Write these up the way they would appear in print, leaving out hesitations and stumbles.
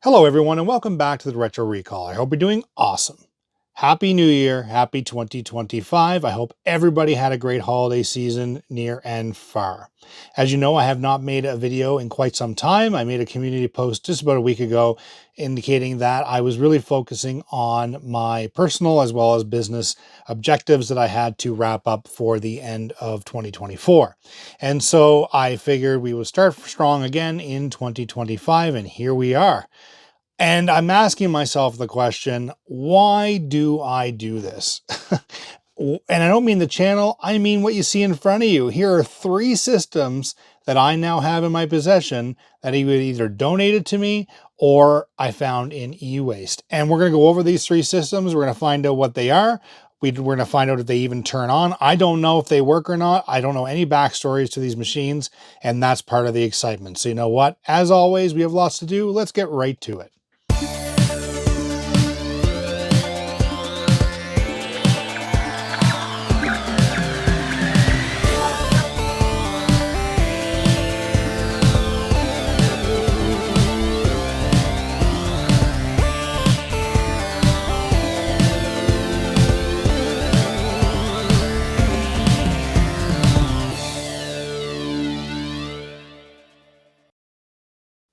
Hello everyone and welcome back to the Retro Recall. I hope you're doing awesome. Happy New Year, happy 2025. I hope everybody had a great holiday season near and far. As you know, I have not made a video in quite some time. I made a community post just about a week ago indicating that I was really focusing on my personal as well as business objectives that I had to wrap up for the end of 2024. And so I figured we would start strong again in 2025, and here we are. And I'm asking myself the question, why do I do this? And I don't mean the channel, I mean what you see in front of you. Here are three systems that I now have in my possession that he would either donated to me or I found in e-waste. And we're going to go over these three systems. We're going to find out what they are. We're going to find out if they even turn on. I don't know if they work or not. I don't know any backstories to these machines, and that's part of the excitement. So you know what? As always, we have lots to do. Let's get right to it.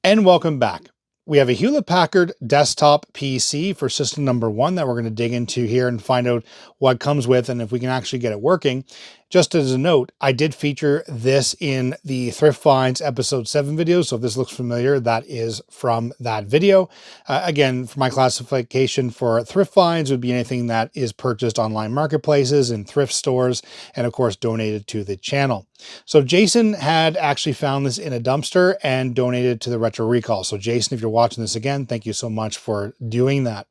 And welcome back. We have a Hewlett-Packard desktop PC for system number 1 that we're going to dig into here and find out what comes with and if we can actually get it working. Just as a note, I did feature this in the Thrift Finds episode 7 video, so if this looks familiar, that is from that video. Again, for my classification for Thrift Finds would be anything that is purchased online marketplaces and thrift stores, and of course donated to the channel. So Jason had actually found this in a dumpster and donated to the Retro Recall. So Jason, if you're watching this again, thank you so much for doing that.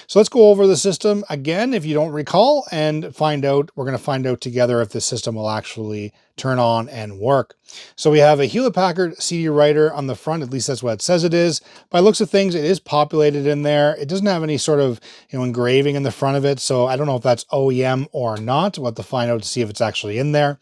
So let's go over the system again, if you don't recall, and we're going to find out together if the system will actually turn on and work. So we have a Hewlett-Packard CD writer on the front, at least that's what it says it is. By looks of things, it is populated in there. It doesn't have any sort of, engraving in the front of it, so I don't know if that's OEM or not. We'll have to find out to see if it's actually in there.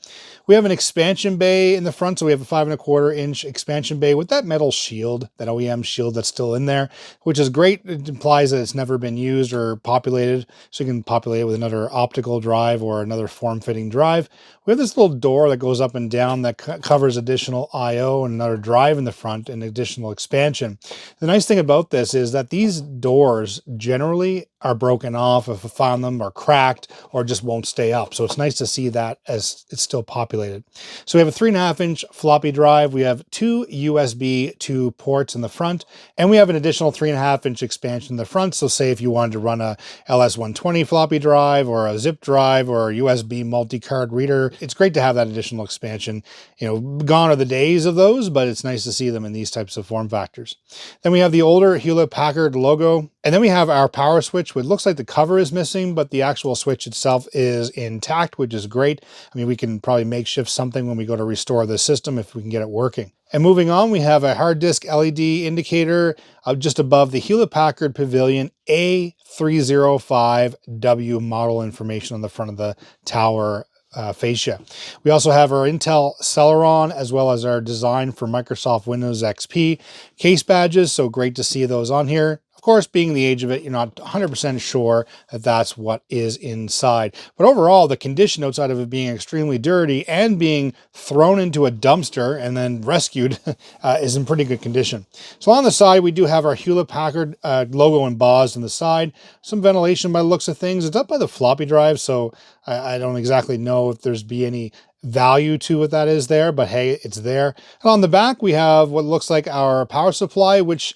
We have an expansion bay in the front, so we have a 5¼ inch expansion bay with that metal shield, that OEM shield that's still in there, which is great. It implies that it's never been used or populated, so you can populate it with another optical drive or another form-fitting drive. We have this little door that goes up and down that covers additional I/O and another drive in the front and additional expansion. The nice thing about this is that these doors generally are broken off if I found them, or cracked, or just won't stay up. So it's nice to see that as it's still populated. So we have a 3½ inch floppy drive. We have 2 USB 2 ports in the front, and we have an additional 3½ inch expansion in the front. So say if you wanted to run a LS120 floppy drive or a zip drive or a USB multi-card reader, it's great to have that additional expansion. Gone are the days of those, but it's nice to see them in these types of form factors. Then we have the older Hewlett-Packard logo, and then we have our power switch, which looks like the cover is missing, but the actual switch itself is intact, which is great. I mean, we can probably makeshift something when we go to restore the system if we can get it working. And moving on, we have a hard disk LED indicator just above the Hewlett-Packard Pavilion A305W model information on the front of the tower fascia. We also have our Intel Celeron as well as our design for Microsoft Windows XP case badges, so great to see those on here. Of course, being the age of it, you're not 100% sure that that's what is inside. But overall, the condition, outside of it being extremely dirty and being thrown into a dumpster and then rescued, is in pretty good condition. So on the side, we do have our Hewlett-Packard logo embossed on the side. Some ventilation by the looks of things. It's up by the floppy drive, so I don't exactly know if there's any value to what that is there, but hey, it's there. And on the back, we have what looks like our power supply, which,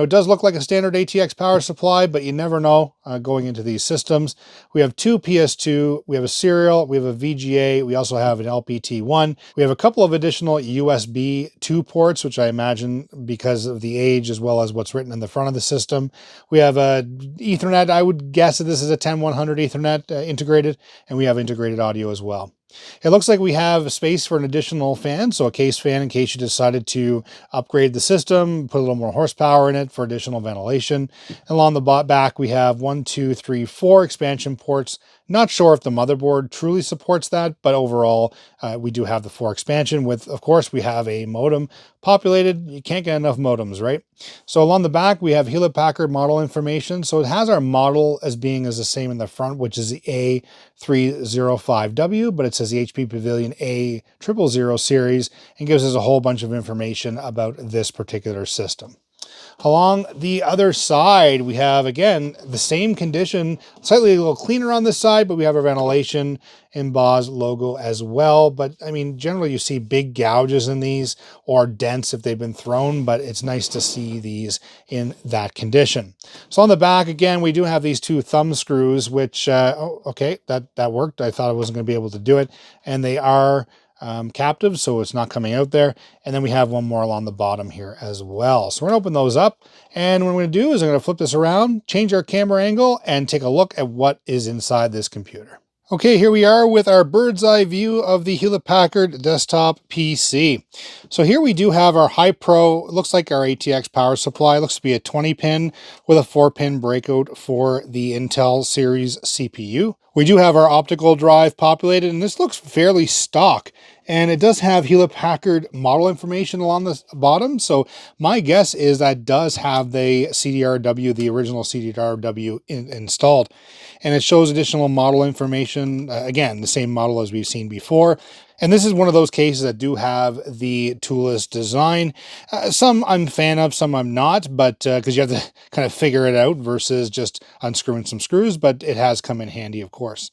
does look like a standard ATX power supply, but you never know going into these systems. We have 2 PS2, we have a serial, we have a VGA, we also have an LPT1. We have a couple of additional USB 2 ports, which I imagine because of the age as well as what's written in the front of the system. We have a Ethernet. I would guess that this is a 10100 Ethernet integrated, and we have integrated audio as well. It looks like we have space for an additional fan, so a case fan in case you decided to upgrade the system, put a little more horsepower in it for additional ventilation. Along the back, we have 1, 2, 3, 4 expansion ports. Not sure if the motherboard truly supports that, but overall, we do have the 4 expansion with, of course, we have a modem populated. You can't get enough modems, right? So along the back, we have Hewlett Packard model information. So it has our model as being as the same in the front, which is the A305W, but it says the HP Pavilion A000 series and gives us a whole bunch of information about this particular system. Along the other side, we have, again, the same condition, slightly a little cleaner on this side, but we have a ventilation embossed logo as well. But I mean, generally you see big gouges in these or dents if they've been thrown, but it's nice to see these in that condition. So on the back, again, we do have these two thumb screws, which, oh, okay, that worked. I thought I wasn't going to be able to do it. And they are captive, so it's not coming out there. And then we have one more along the bottom here as well. So we're gonna open those up, and what I'm gonna do is I'm gonna flip this around, change our camera angle, and take a look at what is inside this computer. Okay, here we are with our bird's eye view of the Hewlett Packard desktop PC. So here we do have our High Pro, it looks like our ATX power supply. It looks to be a 20 pin with a 4-pin breakout for the Intel series CPU. We do have our optical drive populated, and this looks fairly stock. And it does have Hewlett Packard model information along the bottom. So my guess is that does have the CDRW, the original CDRW installed. And it shows additional model information. Again, the same model as we've seen before. And this is one of those cases that do have the toolless design. Some I'm a fan of, some I'm not, but because you have to kind of figure it out versus just unscrewing some screws, but it has come in handy, of course.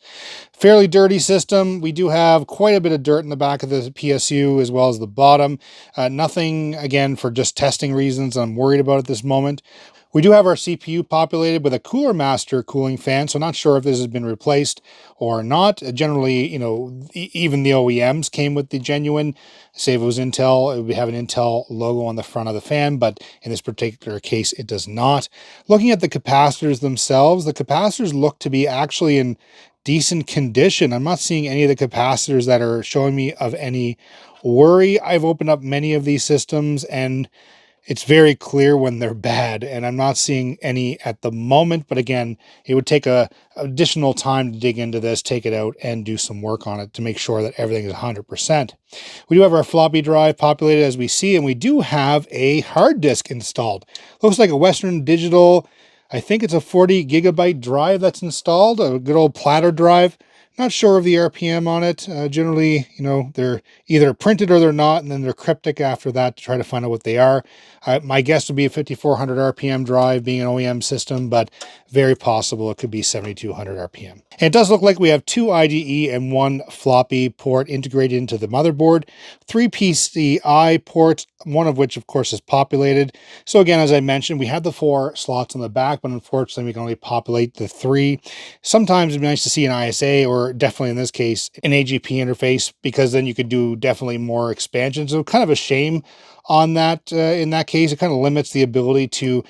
Fairly dirty system. We do have quite a bit of dirt in the back of the PSU as well as the bottom. Nothing, again, for just testing reasons I'm worried about at this moment. We do have our CPU populated with a Cooler Master cooling fan, so not sure if this has been replaced or not. Generally, you know, even the OEMs came with the genuine. Say if it was Intel, it would have an Intel logo on the front of the fan, but in this particular case, it does not. Looking at the capacitors themselves, the capacitors look to be actually in decent condition. I'm not seeing any of the capacitors that are showing me of any worry. I've opened up many of these systems, and it's very clear when they're bad, and I'm not seeing any at the moment. But again, it would take additional time to dig into this, take it out, and do some work on it to make sure that everything is 100%. We do have our floppy drive populated as we see, and we do have a hard disk installed. Looks like a Western Digital, I think it's a 40 gigabyte drive that's installed, a good old platter drive. Not sure of the RPM on it. Generally, you know, they're either printed or they're not, and then they're cryptic after that to try to find out what they are. My guess would be a 5400 RPM drive being an OEM system, but very possible it could be 7200 RPM. And it does look like we have two IDE and one floppy port integrated into the motherboard, 3 PCI ports, one of which of course is populated. So again, as I mentioned, we have the 4 slots on the back, but unfortunately we can only populate the 3. Sometimes it'd be nice to see an ISA, or definitely in this case, an AGP interface, because then you could do definitely more expansion. So kind of a shame on that. In that case, it kind of limits the ability to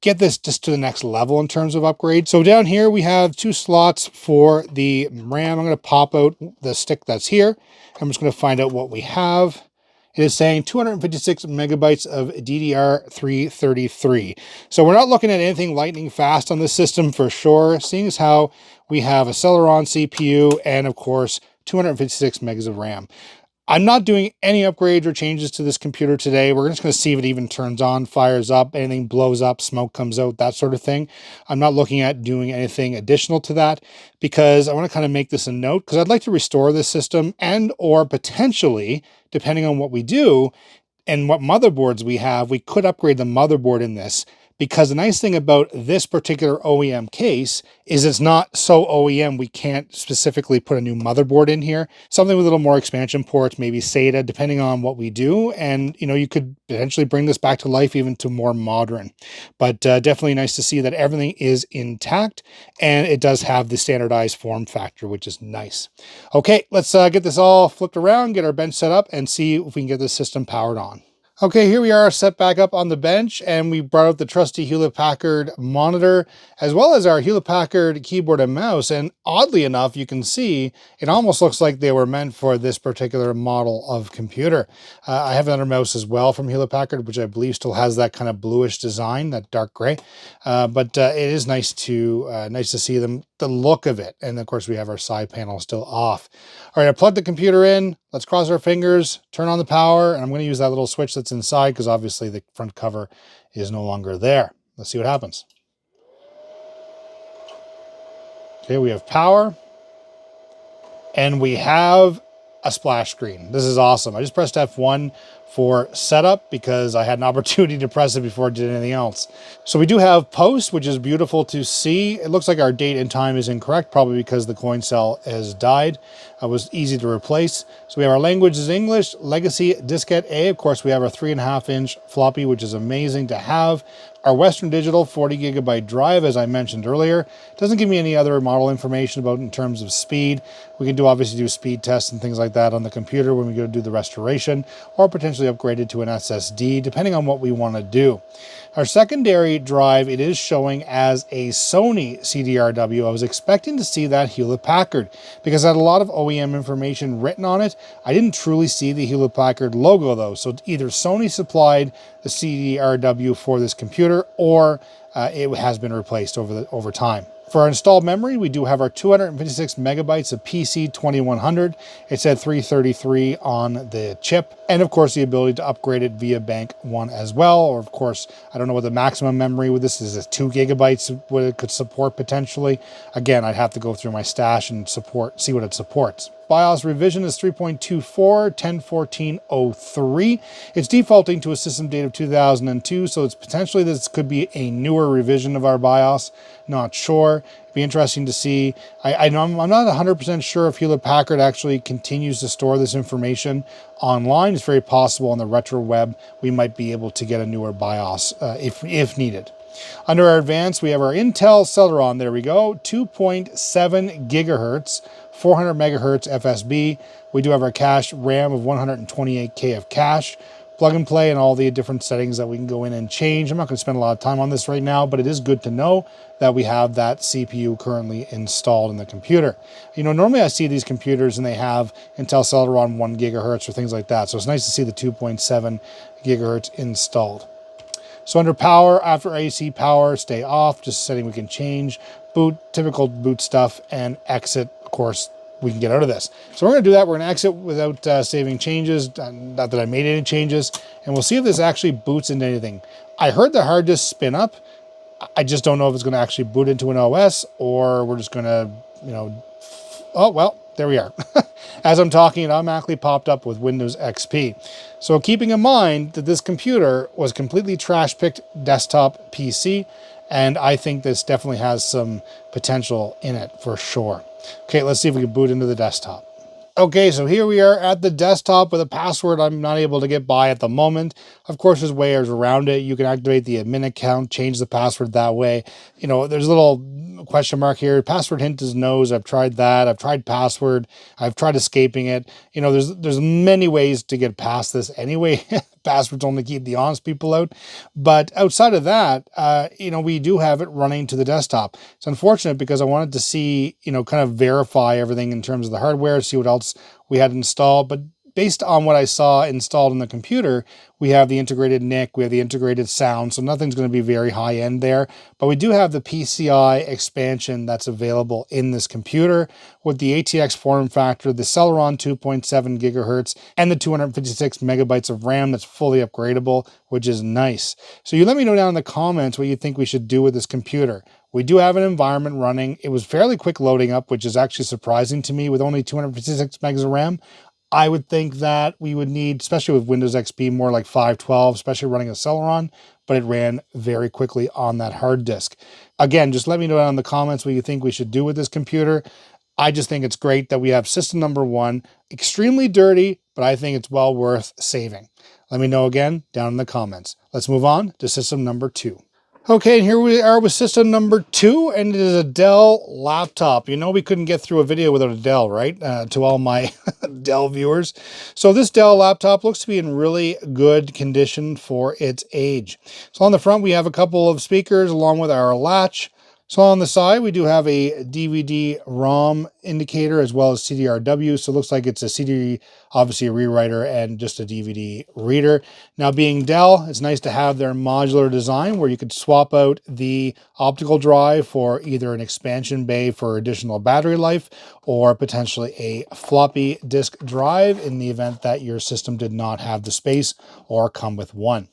get this just to the next level in terms of upgrade. So down here, we have 2 slots for the RAM. I'm going to pop out the stick that's here. I'm just going to find out what we have. It is saying 256 megabytes of DDR333. So we're not looking at anything lightning fast on this system for sure, seeing as how we have a Celeron CPU and of course 256 megs of RAM. I'm not doing any upgrades or changes to this computer today. We're just going to see if it even turns on, fires up, anything blows up, smoke comes out, that sort of thing. I'm not looking at doing anything additional to that because I want to kind of make this a note, because I'd like to restore this system, and or potentially, depending on what we do and what motherboards we have, we could upgrade the motherboard in this. Because the nice thing about this particular OEM case is it's not so OEM, we can't specifically put a new motherboard in here. Something with a little more expansion ports, maybe SATA, depending on what we do. And, you know, you could potentially bring this back to life even to more modern. But definitely nice to see that everything is intact, and it does have the standardized form factor, which is nice. Okay, let's get this all flipped around, get our bench set up, and see if we can get this system powered on. Okay, here we are set back up on the bench, and we brought out the trusty Hewlett Packard monitor, as well as our Hewlett Packard keyboard and mouse. And oddly enough, you can see it almost looks like they were meant for this particular model of computer. I have another mouse as well from Hewlett Packard, which I believe still has that kind of bluish design, that dark gray. But it is nice to see them, the look of it. And of course, we have our side panel still off. All right, I plugged the computer in. Let's cross our fingers, turn on the power, and I'm going to use that little switch that's that's inside, because obviously the front cover is no longer there. Let's see what happens. Okay, we have power, and we have a splash screen. This is awesome. I just pressed F1 for setup because I had an opportunity to press it before I did anything else. So we do have post, which is beautiful to see. It looks like our date and time is incorrect, probably because the coin cell has died. It was easy to replace. So we have our language is English, legacy diskette A. Of course, we have our 3.5-inch floppy, which is amazing to have. Our Western Digital 40 gigabyte drive, as I mentioned earlier, doesn't give me any other model information about in terms of speed. We can obviously do speed tests and things like that on the computer when we go to do the restoration, or potentially upgrade it to an SSD, depending on what we want to do. Our secondary drive, it is showing as a Sony CDRW. I was expecting to see that Hewlett Packard because it had a lot of OEM information written on it. I didn't truly see the Hewlett Packard logo though. So either Sony supplied the CDRW for this computer, or it has been replaced over time. For our installed memory, we do have our 256 megabytes of PC 2100. It said 333 on the chip. And of course, the ability to upgrade it via Bank 1 as well. Or of course, I don't know what the maximum memory with this is. 2 gigabytes, what it could support potentially. Again, I'd have to go through my stash and see what it supports. BIOS revision is 3.24, 10.14.03. It's defaulting to a system date of 2002, so it's potentially this could be a newer revision of our BIOS. Not sure. It'd be interesting to see. I'm not 100% sure if Hewlett Packard actually continues to store this information online. It's very possible on the retro web we might be able to get a newer BIOS if needed. Under our advanced, we have our Intel Celeron. There we go, 2.7 gigahertz. 400 megahertz FSB. We do have our cache RAM of 128K of cache. Plug and play and all the different settings that we can go in and change. I'm not going to spend a lot of time on this right now, but it is good to know that we have that CPU currently installed in the computer. You know, normally I see these computers and they have Intel Celeron 1 gigahertz or things like that. So it's nice to see the 2.7 gigahertz installed. So under power, after AC power, stay off, just a setting we can change. Boot, typical boot stuff, and exit, of course, we can get out of this. So we're going to do that. We're going to exit without saving changes, not that I made any changes, and we'll see if this actually boots into anything. I heard the hard disk spin up. I just don't know if it's going to actually boot into an OS, or we're just going to, you know, oh, well, there we are. As I'm talking, it automatically popped up with Windows XP. So keeping in mind that this computer was completely trash-picked desktop PC, and I think this definitely has some potential in it for sure. Okay, let's see if we can boot into the desktop. Okay, so here we are at the desktop with a password I'm not able to get by at the moment. Of course, there's ways around it. You can activate the admin account, change the password that way. You know, there's a little question mark here. Password hint is nose. I've tried that. I've tried password. I've tried escaping it. You know, there's many ways to get past this anyway. Passwords only keep the honest people out. But outside of that, you know, we do have it running to the desktop. It's unfortunate because I wanted to see, you know, kind of verify everything in terms of the hardware, see what else we had installed. But based on what I saw installed in the computer, we have the integrated NIC, we have the integrated sound, so nothing's going to be very high end there. But we do have the PCI expansion that's available in this computer with the ATX form factor, the Celeron 2.7 gigahertz, and the 256 megabytes of RAM that's fully upgradable, which is nice. So you let me know down in the comments what you think we should do with this computer. We do have an environment running. It was fairly quick loading up, which is actually surprising to me with only 256 megs of RAM. I would think that we would need, especially with Windows XP, more like 512, especially running a Celeron, but it ran very quickly on that hard disk. Again, just let me know down in the comments what you think we should do with this computer. I just think it's great that we have system number 1, extremely dirty, but I think it's well worth saving. Let me know again down in the comments. Let's move on to system number 2. Okay, and here we are with system number 2, and it is a Dell laptop. You know, we couldn't get through a video without a Dell, right? To all my Dell viewers. So this Dell laptop looks to be in really good condition for its age. So on the front, we have a couple of speakers along with our latch. So on the side, we do have a DVD-ROM indicator as well as CDRW. So it looks like it's a CD, obviously a rewriter, and just a DVD reader. Now being Dell, it's nice to have their modular design where you could swap out the optical drive for either an expansion bay for additional battery life or potentially a floppy disk drive in the event that your system did not have the space or come with one.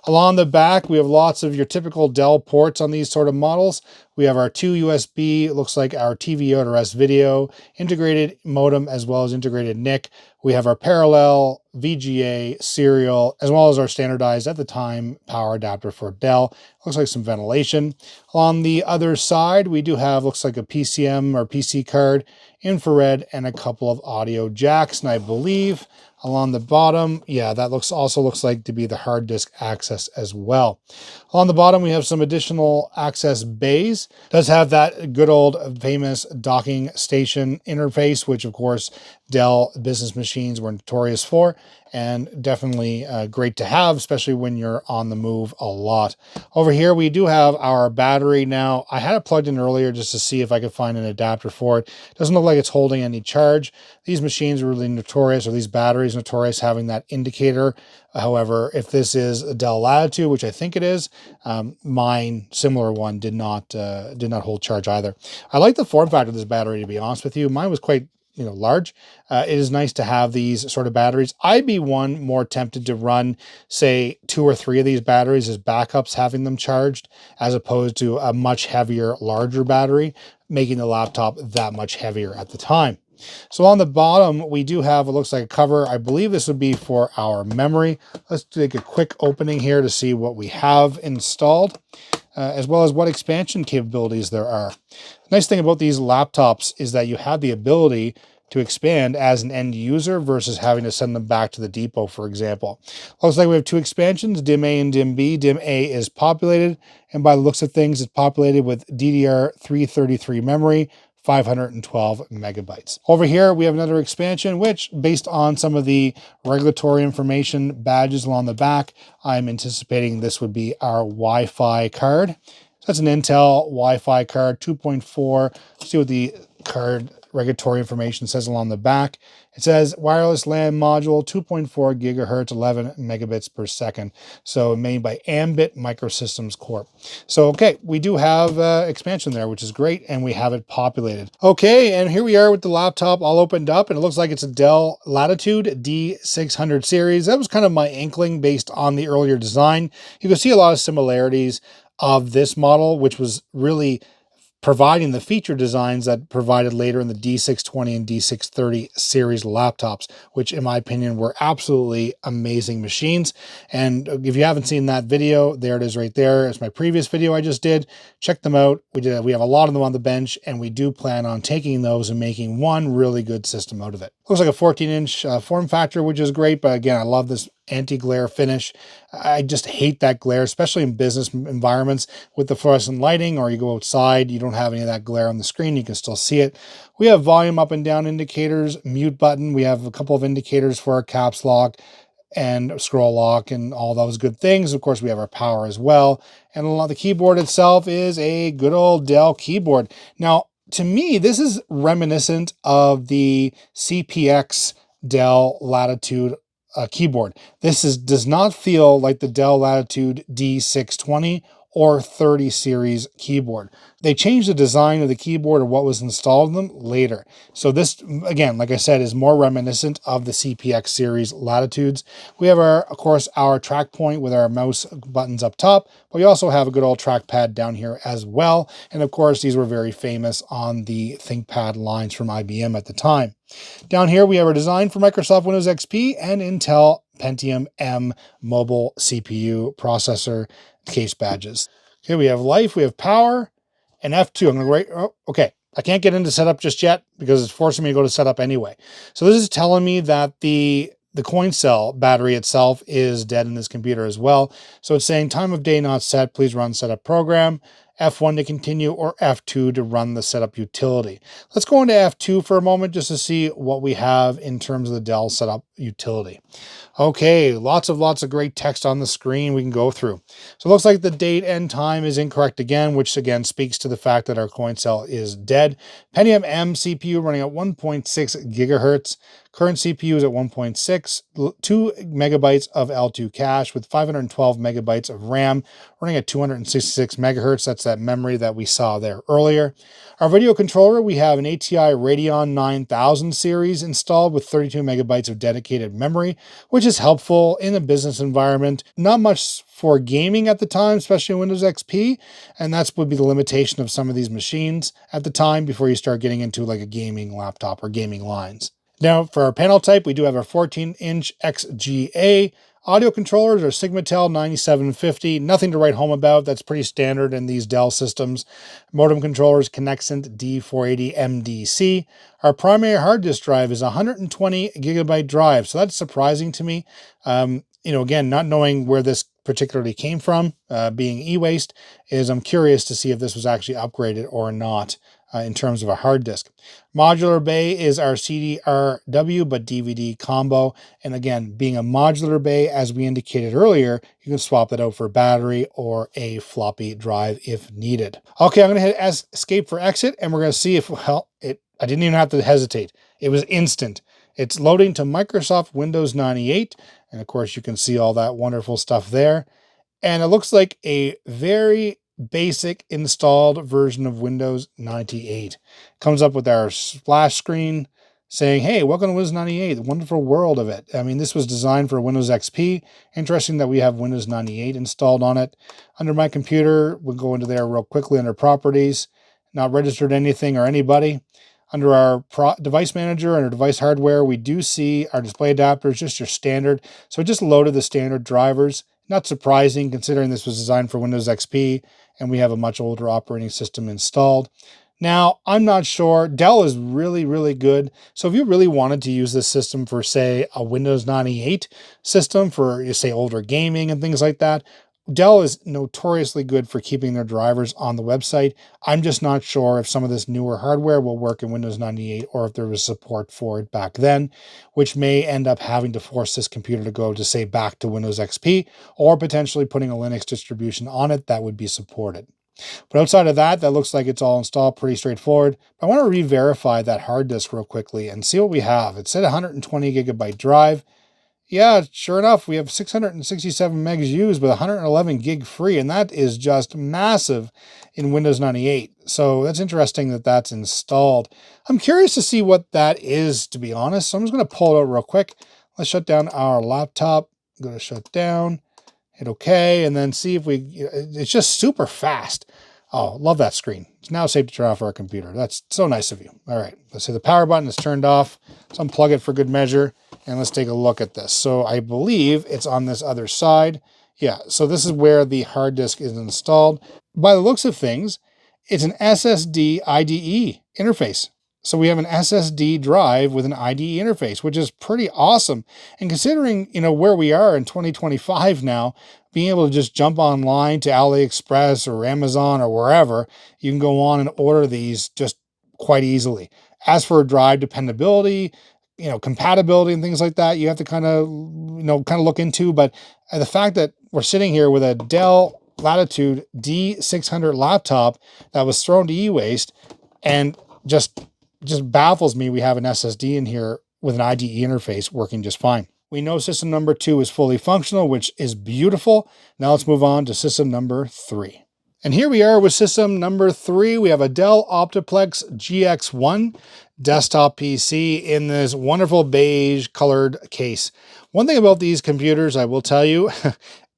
Along the back, we have lots of your typical Dell ports on these sort of models. We have our two USB, it looks like our TV out or S video, integrated modem, as well as integrated NIC. We have our parallel, VGA, serial, as well as our standardized at the time power adapter for Dell. Looks like some ventilation. On the other side, we do have, looks like a PCM or PC card, infrared, and a couple of audio jacks. And I believe along the bottom, yeah, that also looks like to be the hard disk access as well. On the bottom, we have some additional access bays. It does have that good old famous docking station interface, which of course Dell business machines were notorious for, and definitely great to have, especially when you're on the move a lot. Over here, we do have our battery. Now, I had it plugged in earlier just to see if I could find an adapter for it. Doesn't look like it's holding any charge. These machines are really notorious, or these batteries notorious, having that indicator. However, if this is a Dell Latitude, which I think it is, mine, similar one, did not hold charge either. I like the form factor of this battery, to be honest with you. Mine was quite large. It is nice to have these sort of batteries. I'd be more tempted to run, say, 2 or 3 of these batteries as backups, having them charged, as opposed to a much heavier, larger battery, making the laptop that much heavier at the time. So on the bottom, we do have what looks like a cover. I believe this would be for our memory. Let's take a quick opening here to see what we have installed, as well as what expansion capabilities there are. The nice thing about these laptops is that you have the ability to expand as an end user versus having to send them back to the depot, for example. Looks like we have 2 expansions, DIMM A and DIMM B. DIMM A is populated, and by the looks of things, it's populated with DDR333 memory, 512 megabytes. Over here, we have another expansion, which, based on some of the regulatory information badges along the back, I'm anticipating this would be our Wi-Fi card. So that's an Intel Wi-Fi card, 2.4. Let's see what the card regulatory information says along the back. It says wireless LAN module, 2.4 gigahertz, 11 megabits per second. So made by Ambit Microsystems Corp. So, okay, we do have expansion there, which is great, and we have it populated. Okay, and here we are with the laptop all opened up, and it looks like it's a Dell Latitude D600 series. That was kind of my inkling based on the earlier design. You can see a lot of similarities of this model, which was really providing the feature designs that provided later in the D620 and D630 series laptops, which in my opinion were absolutely amazing machines. And if you haven't seen that video, there it is right there. It's my previous video I just did. Check them out. We have a lot of them on the bench, and we do plan on taking those and making one really good system out of it. Looks like a 14-inch form factor, which is great, but again, I love this anti-glare finish. I just hate that glare, especially in business environments with the fluorescent lighting, or you go outside, you don't have any of that glare on the screen, you can still see it. We have volume up and down indicators, mute button. We have a couple of indicators for our caps lock and scroll lock and all those good things. Of course, we have our power as well. And the keyboard itself is a good old Dell keyboard. Now, to me, this is reminiscent of the CPX Dell Latitude keyboard. This does not feel like the Dell Latitude D620 or 30 series keyboard. They changed the design of the keyboard or what was installed in them later. So this, again, like I said, is more reminiscent of the CPX series Latitudes. We have of course, our track point with our mouse buttons up top, but we also have a good old trackpad down here as well. And of course, these were very famous on the ThinkPad lines from IBM at the time. Down here, we have our design for Microsoft Windows XP and Intel Pentium M mobile CPU processor case badges. Okay, we have life, we have power, and F2. I'm going to write, oh, okay. I can't get into setup just yet because it's forcing me to go to setup anyway. So this is telling me that the coin cell battery itself is dead in this computer as well. So it's saying time of day not set, please run setup program. F1 to continue, or F2 to run the setup utility. Let's go into F2 for a moment just to see what we have in terms of the Dell setup utility. Okay, lots of great text on the screen we can go through. So it looks like the date and time is incorrect again, which again speaks to the fact that our coin cell is dead. Pentium M CPU running at 1.6 gigahertz. Current CPU is at 1.6, 2 megabytes of L2 cache with 512 megabytes of RAM, running at 266 megahertz. That's that memory that we saw there earlier. Our video controller, we have an ATI Radeon 9000 series installed with 32 megabytes of dedicated memory, which is helpful in a business environment. Not much for gaming at the time, especially in Windows XP, and that's would be the limitation of some of these machines at the time before you start getting into like a gaming laptop or gaming lines. Now, for our panel type, we do have our 14-inch XGA. Audio controllers are Sigmatel 9750, nothing to write home about. That's pretty standard in these Dell systems. Modem controllers, Connexent D480 MDC. Our primary hard disk drive is a 120 gigabyte drive, so that's surprising to me. Again, not knowing where this particularly came from, being e-waste, is I'm curious to see if this was actually upgraded or not. In terms of a hard disk. Modular bay is our CDRW but DVD combo. And again, being a modular bay, as we indicated earlier, you can swap that out for battery or a floppy drive if needed. Okay, I'm going to hit escape for exit, and we're going to see if, I didn't even have to hesitate. It was instant. It's loading to Microsoft Windows 98. And of course, you can see all that wonderful stuff there. And it looks like a very basic installed version of Windows 98. Comes up with our splash screen saying, hey, welcome to Windows 98, the wonderful world of it. I mean, this was designed for Windows XP. Interesting that we have Windows 98 installed on it. Under my computer, we'll go into there real quickly under properties, not registered anything or anybody. Under our device manager and our device hardware, we do see our display adapters, just your standard. So it just loaded the standard drivers. Not surprising considering this was designed for Windows XP and we have a much older operating system installed. Now, I'm not sure. Dell is really, really good. So if you really wanted to use this system for, say, a Windows 98 system for, say, older gaming and things like that, Dell is notoriously good for keeping their drivers on the website. I'm just not sure if some of this newer hardware will work in Windows 98 or if there was support for it back then, which may end up having to force this computer to go to, say, back to Windows XP, or potentially putting a Linux distribution on it that would be supported. But outside of that, that looks like it's all installed, pretty straightforward. But I want to re-verify that hard disk real quickly and see what we have. It said 120 gigabyte drive. Yeah, sure enough, we have 667 megs used with 111 gig free, and that is just massive in Windows 98. So that's interesting that that's installed. I'm curious to see what that is, to be honest. So I'm just going to pull it out real quick. Let's shut down our laptop. Go to shut down, hit OK, and then see if it's just super fast. Oh, love that screen. It's now safe to turn off our computer. That's so nice of you. All right, let's say the power button is turned off. Let's unplug it for good measure. And let's take a look at this. So I believe it's on this other side. Yeah, so this is where the hard disk is installed. By the looks of things, it's an SSD IDE interface. So we have an SSD drive with an IDE interface, which is pretty awesome. And considering, where we are in 2025 now, being able to just jump online to AliExpress or Amazon or wherever, you can go on and order these just quite easily. As for drive dependability, compatibility and things like that, you have to kind of look into. But the fact that we're sitting here with a Dell Latitude D600 laptop that was thrown to e-waste and just baffles me. We have an SSD in here with an IDE interface working just fine. We know system number 2 is fully functional, which is beautiful. Now let's move on to system number 3. And here we are with system number 3. We have a Dell Optiplex GX1 desktop PC in this wonderful beige colored case. One thing about these computers, I will tell you,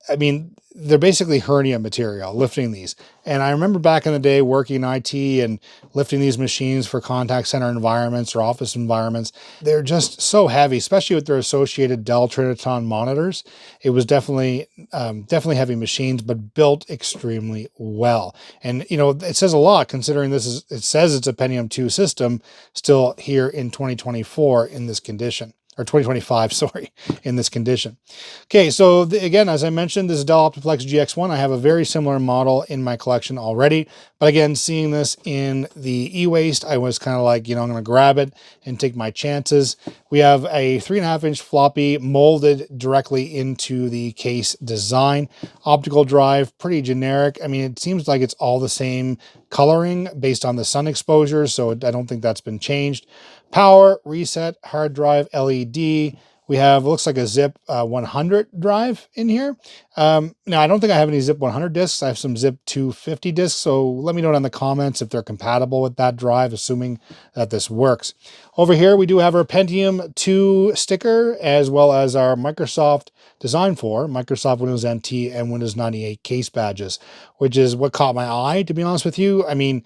I mean, they're basically hernia material, lifting these. And I remember back in the day working in IT and lifting these machines for contact center environments or office environments. They're just so heavy, especially with their associated Dell Triniton monitors. It was definitely heavy machines, but built extremely well. And, it says a lot considering it says it's a Pentium 2 system still here in 2024 in this condition, or 2025, sorry, in this condition. Okay, so again, as I mentioned, this is Dell Optiplex GX1. I have a very similar model in my collection already, but again, seeing this in the e-waste, I was kind of like, I'm going to grab it and take my chances. We have a 3.5-inch floppy molded directly into the case design. Optical drive, pretty generic. I mean, it seems like it's all the same coloring based on the sun exposure, so I don't think that's been changed. Power, reset, hard drive, LED. We have, looks like a zip 100 drive in here. Now, I don't think I have any zip 100 disks. I have some zip 250 disks, so let me know in the comments if they're compatible with that drive, assuming that this works. Over here, we do have our Pentium 2 sticker, as well as our Microsoft Design for Microsoft Windows NT and Windows 98 case badges, which is what caught my eye, to be honest with you. I mean,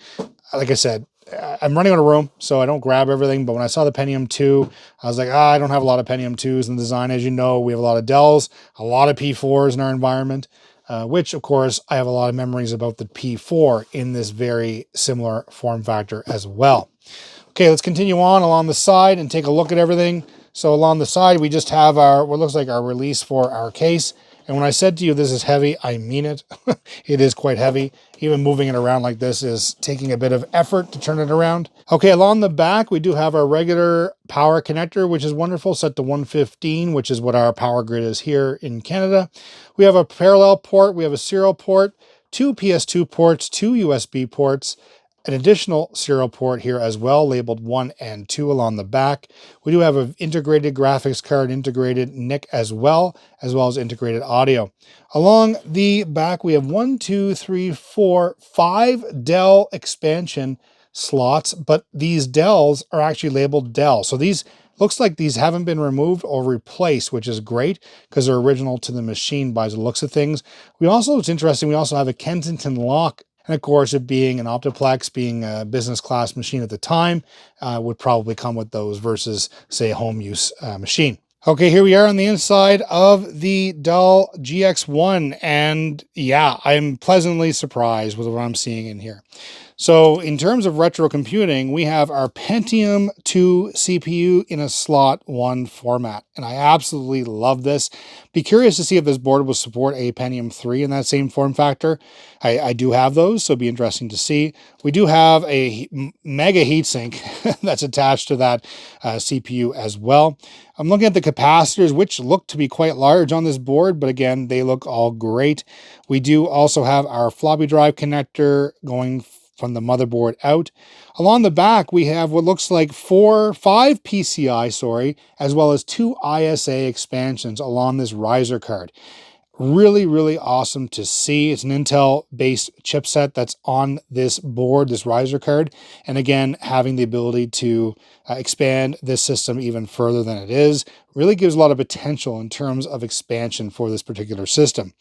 like I said, I'm running out of room, so I don't grab everything. But when I saw the Pentium 2, I was like, I don't have a lot of Pentium 2s in the design. As you know, we have a lot of Dells, a lot of P4s in our environment, which, of course, I have a lot of memories about the P4 in this very similar form factor as well. Okay, let's continue on along the side and take a look at everything. So along the side, we just have our, what looks like our release for our case. And when I said to you, this is heavy, I mean it. It is quite heavy. Even moving it around like this is taking a bit of effort to turn it around. Okay, along the back, we do have our regular power connector, which is wonderful, set to 115, which is what our power grid is here in Canada. We have a parallel port, we have a serial port, 2 PS2 ports, 2 USB ports, an additional serial port here as well, labeled 1 and 2 along the back. We do have an integrated graphics card, integrated NIC as well as integrated audio. Along the back, we have 1, 2, 3, 4, 5 Dell expansion slots, but these Dells are actually labeled Dell. So these looks like these haven't been removed or replaced, which is great because they're original to the machine by the looks of things. We also, it's interesting, we also have a Kensington lock. And of course, it being an Optiplex, being a business class machine at the time, would probably come with those versus, say, a home use machine. Okay, here we are on the inside of the Dell GX1. And yeah, I'm pleasantly surprised with what I'm seeing in here. So in terms of retro computing, we have our Pentium 2 CPU in a slot 1 format. And I absolutely love this. Be curious to see if this board will support a Pentium 3 in that same form factor. I do have those, so it'll be interesting to see. We do have a mega heatsink that's attached to that CPU as well. I'm looking at the capacitors, which look to be quite large on this board, but again, they look all great. We do also have our floppy drive connector going from the motherboard out. Along the back, we have what looks like 5 PCI, as well as 2 ISA expansions along this riser card. Really, really awesome to see. It's an Intel-based chipset that's on this board, this riser card. And again, having the ability to expand this system even further than it is really gives a lot of potential in terms of expansion for this particular system.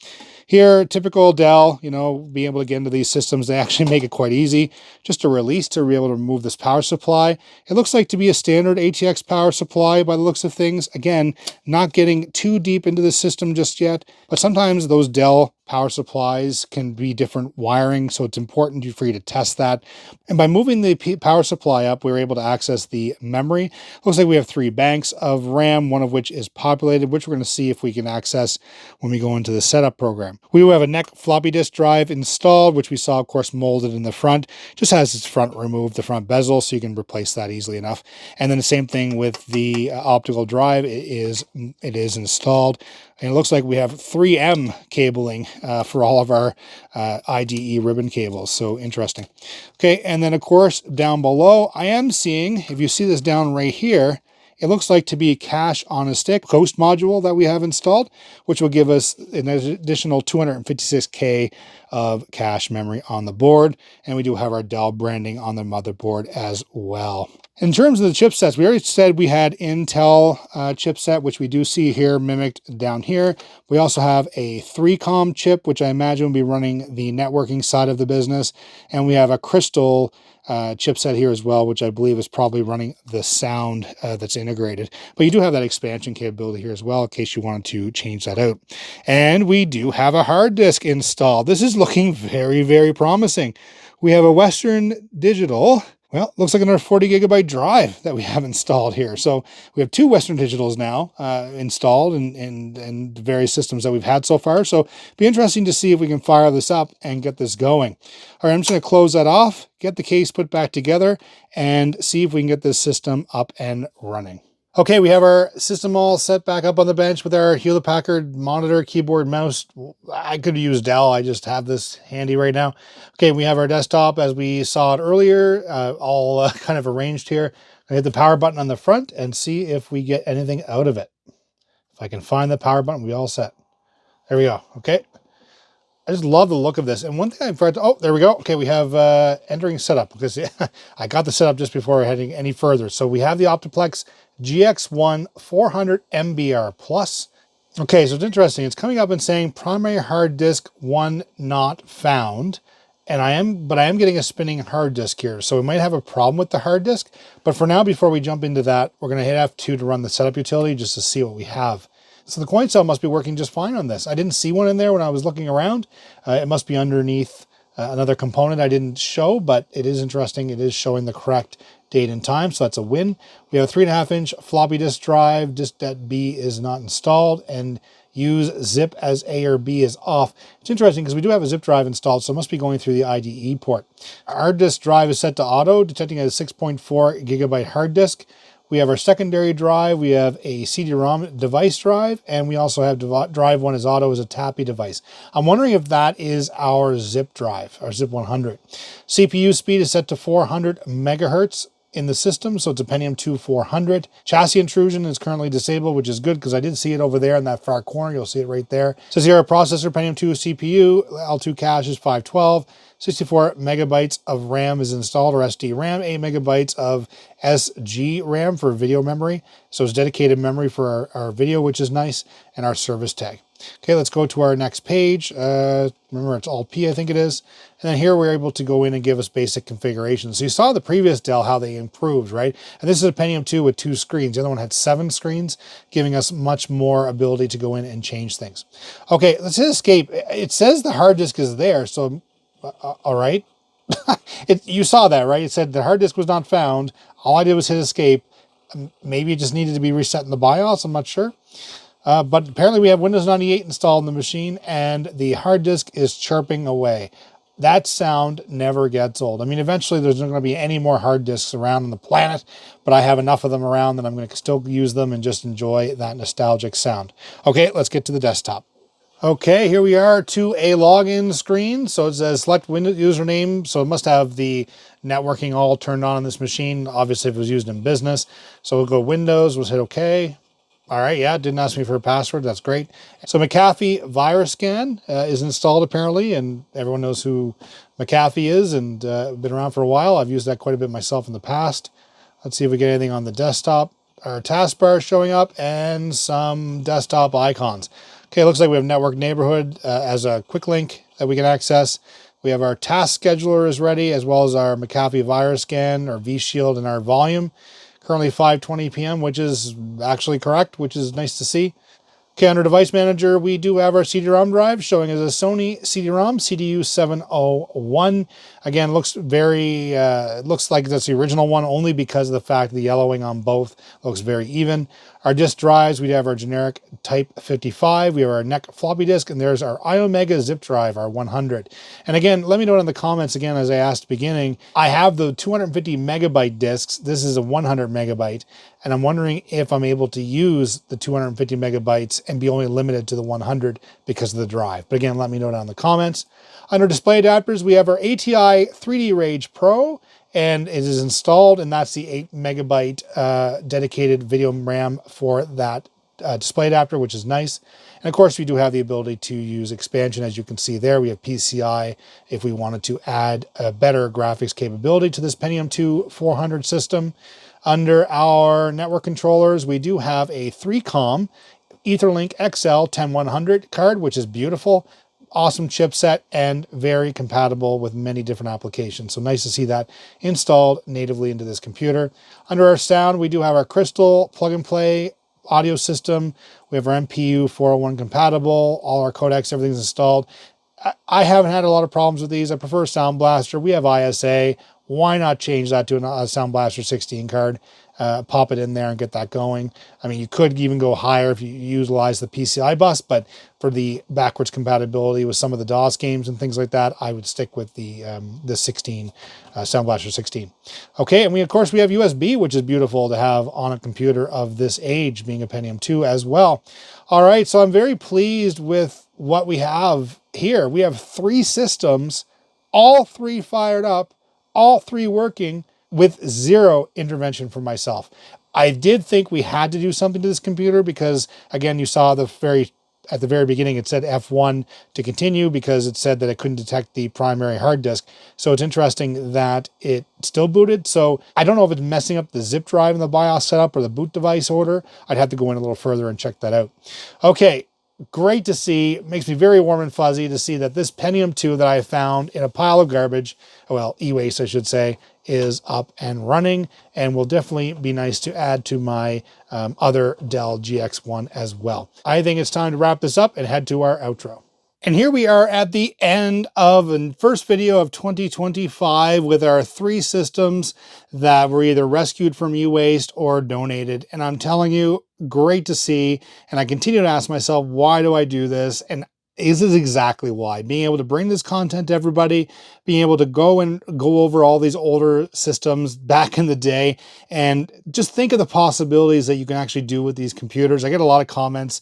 Here, typical Dell, being able to get into these systems, they actually make it quite easy. Just a release to be able to remove this power supply. It looks like to be a standard ATX power supply by the looks of things. Again, not getting too deep into the system just yet, but sometimes those Dell power supplies can be different wiring, so it's important for you to test that. And by moving the power supply up, we were able to access the memory. Looks like we have 3 banks of RAM, one of which is populated, which we're going to see if we can access when we go into the setup program. We will have a NEC floppy disk drive installed, which we saw, of course, molded in the front. Just has its front removed, the front bezel, so you can replace that easily enough. And then the same thing with the optical drive. It is installed. And it looks like we have 3M cabling for all of our IDE ribbon cables. So interesting. Okay, and then of course, down below, I am seeing, if you see this down right here, it looks like to be cache on a stick host module that we have installed, which will give us an additional 256K of cache memory on the board. And we do have our Dell branding on the motherboard as well. In terms of the chipsets, we already said we had Intel chipset, which we do see here mimicked down here. We also have a 3-COM chip, which I imagine will be running the networking side of the business. And we have a Crystal chipset here as well, which I believe is probably running the sound that's integrated. But you do have that expansion capability here as well, in case you wanted to change that out. And we do have a hard disk installed. This is looking very, very promising. We have a Western Digital, Well, looks like another 40 gigabyte drive that we have installed here. So we have two Western Digitals now installed in various systems that we've had so far. So be interesting to see if we can fire this up and get this going. All right, I'm just going to close that off, get the case put back together, and see if we can get this system up and running. Okay, we have our system all set back up on the bench with our Hewlett Packard monitor, keyboard, mouse. I could use Dell. I just have this handy right now. Okay, we have our desktop as we saw it earlier, all kind of arranged here. I hit the power button on the front and see if we get anything out of it. If I can find the power button, we all set. There we go. Okay. I just love the look of this. And one thing I forgot to, oh, there we go. Okay, we have entering setup, because I got the setup just before heading any further. So we have the Optiplex GX1 400 MBR Plus. Okay, so it's interesting. It's coming up and saying primary hard disk 1 not found. And I am getting a spinning hard disk here. So we might have a problem with the hard disk. But for now, before we jump into that, we're going to hit F2 to run the setup utility just to see what we have. So the coin cell must be working just fine on this. I didn't see one in there when I was looking around. It must be underneath another component I didn't show, but it is interesting. It is showing the correct date and time, so that's a win. We have a 3.5-inch floppy disk drive. Disk.B is not installed, and use zip as A or B is off. It's interesting because we do have a zip drive installed, so it must be going through the IDE port. Our hard disk drive is set to auto, detecting a 6.4 gigabyte hard disk. We have our secondary drive, we have a CD-ROM device drive, and we also have drive 1 as auto as a TAPI device. I'm wondering if that is our zip drive, our zip 100. CPU speed is set to 400 megahertz in the system, so it's a Pentium 2 400. Chassis intrusion is currently disabled, which is good because I did see it over there in that far corner. You'll see it right there. It says here, our processor, Pentium 2 CPU, L2 cache is 512. 64 megabytes of RAM is installed, or SD RAM, 8 megabytes of SG RAM for video memory. So it's dedicated memory for our video, which is nice, and our service tag. Okay, let's go to our next page. Remember, it's Alt P, I think it is. And then here we're able to go in and give us basic configurations. So you saw the previous Dell, how they improved, right? And this is a Pentium 2 with 2 screens. The other one had 7 screens, giving us much more ability to go in and change things. Okay, let's hit escape. It says the hard disk is there, so all right. You saw that, right? It said the hard disk was not found. All I did was hit escape. Maybe it just needed to be reset in the BIOS. I'm not sure. But apparently we have Windows 98 installed in the machine, and the hard disk is chirping away. That sound never gets old. I mean, eventually there's not going to be any more hard disks around on the planet, but I have enough of them around that I'm going to still use them and just enjoy that nostalgic sound. Okay, let's get to the desktop. Okay, here we are to a login screen. So it says select Windows username. So it must have the networking all turned on this machine. Obviously, if it was used in business. So we'll go Windows, we'll hit OK. All right, yeah, it didn't ask me for a password. That's great. So McAfee Virus Scan is installed apparently, and everyone knows who McAfee is and been around for a while. I've used that quite a bit myself in the past. Let's see if we get anything on the desktop. Our taskbar is showing up and some desktop icons. Okay, it looks like we have Network Neighborhood as a quick link that we can access. We have our task scheduler is ready, as well as our McAfee Virus Scan, our vShield, and our volume. Currently 5:20 p.m., which is actually correct, which is nice to see. Okay, under Device Manager, we do have our CD-ROM drive showing as a Sony CD-ROM, CDU701. Again, looks very, looks like that's the original one only because of the fact the yellowing on both looks very even. Our disk drives, we have our generic Type 55, we have our NEC floppy disk, and there's our iOmega zip drive, our 100. And again, let me know in the comments again, as I asked at the beginning, I have the 250 megabyte disks. This is a 100 megabyte. And I'm wondering if I'm able to use the 250 megabytes and be only limited to the 100 because of the drive. But again, let me know down in the comments. Under display adapters, we have our ATI 3D Rage Pro, and it is installed, and that's the 8 megabyte dedicated video RAM for that display adapter, which is nice. And of course, we do have the ability to use expansion. As you can see there, we have PCI if we wanted to add a better graphics capability to this Pentium 2 400 system. Under our network controllers, we do have a 3-COM Etherlink XL 10100 card, which is beautiful. Awesome chipset and very compatible with many different applications. So nice to see that installed natively into this computer. Under our sound, we do have our Crystal plug-and-play audio system. We have our MPU 401 compatible, all our codecs, everything's installed. I haven't had a lot of problems with these. I prefer Sound Blaster. We have ISA. why not change that to a Sound Blaster 16 card? Pop it in there and get that going. I mean, you could even go higher if you utilize the PCI bus, but for the backwards compatibility with some of the DOS games and things like that, I would stick with the 16, Sound Blaster 16. Okay, and we of course we have USB, which is beautiful to have on a computer of this age, being a Pentium 2 as well. All right, so I'm very pleased with what we have here. We have 3 systems, all 3 fired up, all 3 working, with 0 intervention from myself. I did think we had to do something to this computer because, again, you saw at the very beginning, it said F1 to continue because it said that it couldn't detect the primary hard disk. So it's interesting that it still booted. So I don't know if it's messing up the zip drive in the BIOS setup or the boot device order. I'd have to go in a little further and check that out. Okay. Great to see. It makes me very warm and fuzzy to see that this Pentium 2 that I found in a pile of garbage, well, e-waste I should say, is up and running, and will definitely be nice to add to my other Dell GX1 as well. I think it's time to wrap this up and head to our outro. And here we are at the end of the first video of 2025 with our 3 systems that were either rescued from e-waste or donated. And I'm telling you, great to see. And I continue to ask myself, why do I do this? And is this exactly why? Being able to bring this content to everybody, being able to go over all these older systems back in the day, and just think of the possibilities that you can actually do with these computers. I get a lot of comments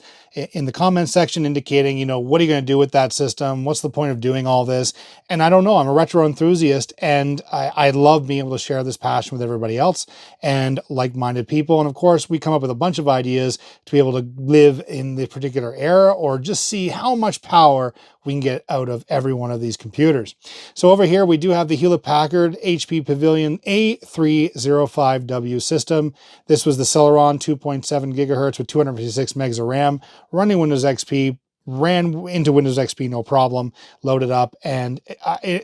in the comment section indicating, you know, what are you going to do with that system? What's the point of doing all this? And I don't know. I'm a retro enthusiast, and I love being able to share this passion with everybody else and like-minded people. And of course, we come up with a bunch of ideas to be able to live in the particular era or just see how much power we can get out of every one of these computers. So over here, we do have the Hewlett Packard HP Pavilion A305W system. This was the Celeron 2.7 gigahertz with 256 megs of RAM, running Windows XP, ran into Windows XP no problem, loaded up. And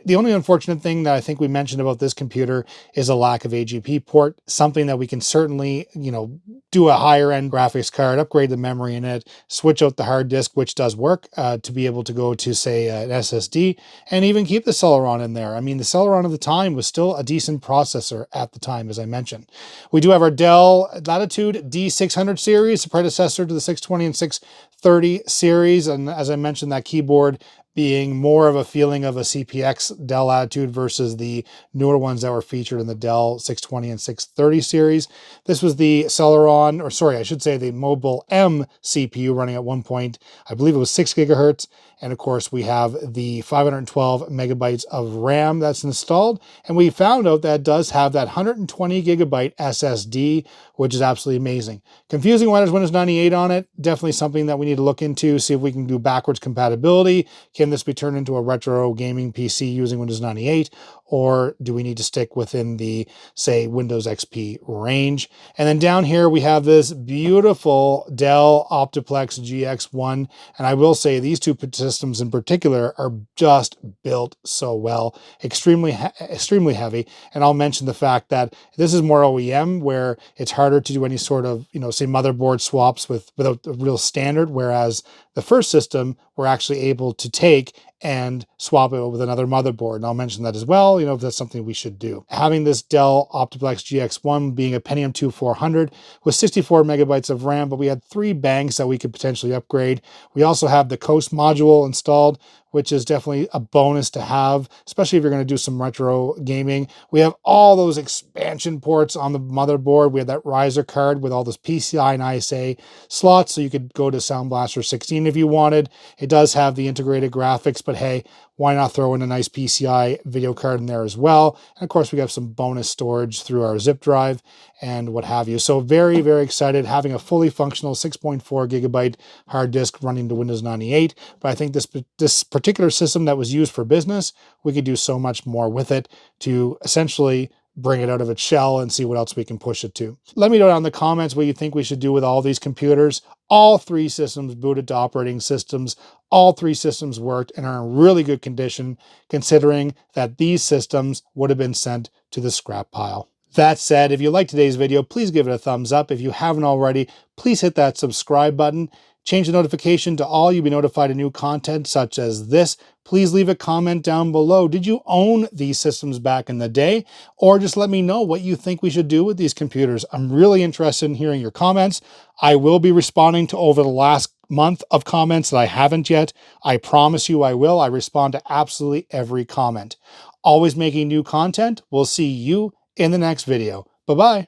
the only unfortunate thing that I think we mentioned about this computer is a lack of AGP port, something that we can certainly, you know, do a higher end graphics card, upgrade the memory in it, switch out the hard disk, which does work, to be able to go to, say, an SSD, and even keep the Celeron in there. I mean, the Celeron of the time was still a decent processor at the time, as I mentioned. We do have our Dell Latitude D600 series, the predecessor to the 620 and 630 series. And as I mentioned, that keyboard being more of a feeling of a CPX Dell Latitude versus the newer ones that were featured in the Dell 620 and 630 series. This was the Celeron, or sorry, I should say the Mobile M CPU running at one point, I believe it was 6 gigahertz. And of course, we have the 512 megabytes of RAM that's installed. And we found out that it does have that 120 gigabyte SSD, which is absolutely amazing. Confusing why there's Windows 98 on it. Definitely something that we need to look into, see if we can do backwards compatibility. Can this be turned into a retro gaming PC using Windows 98? Or do we need to stick within the, say, Windows XP range? And then down here, we have this beautiful Dell Optiplex GX1. And I will say these 2 systems in particular are just built so well, extremely heavy. And I'll mention the fact that this is more OEM, where it's harder to do any sort of, you know, say motherboard swaps without the real standard, whereas the first system we're actually able to take and swap it with another motherboard. And I'll mention that as well, you know, if that's something we should do. Having this Dell Optiplex GX1 being a Pentium 2 400 with 64 megabytes of RAM, but we had 3 banks that we could potentially upgrade. We also have the Coast module installed, which is definitely a bonus to have, especially if you're going to do some retro gaming. We have all those expansion ports on the motherboard. We have that riser card with all those PCI and ISA slots, so you could go to Sound Blaster 16 if you wanted. It does have the integrated graphics, but hey, why not throw in a nice PCI video card in there as well? And of course, we have some bonus storage through our zip drive and what have you. So very, very excited having a fully functional 6.4 gigabyte hard disk running to Windows 98. But I think this particular system that was used for business, we could do so much more with it to essentially bring it out of its shell and see what else we can push it to. Let me know down in the comments what you think we should do with all these computers. All 3 systems booted to operating systems. All 3 systems worked and are in really good condition, considering that these systems would have been sent to the scrap pile. That said, if you liked today's video, please give it a thumbs up. If you haven't already, please hit that subscribe button. Change the notification to all. You'll be notified of new content such as this. Please leave a comment down below. Did you own these systems back in the day? Or just let me know what you think we should do with these computers. I'm really interested in hearing your comments. I will be responding to over the last month of comments that I haven't yet. I promise you I will. I respond to absolutely every comment. Always making new content. We'll see you in the next video. Bye-bye.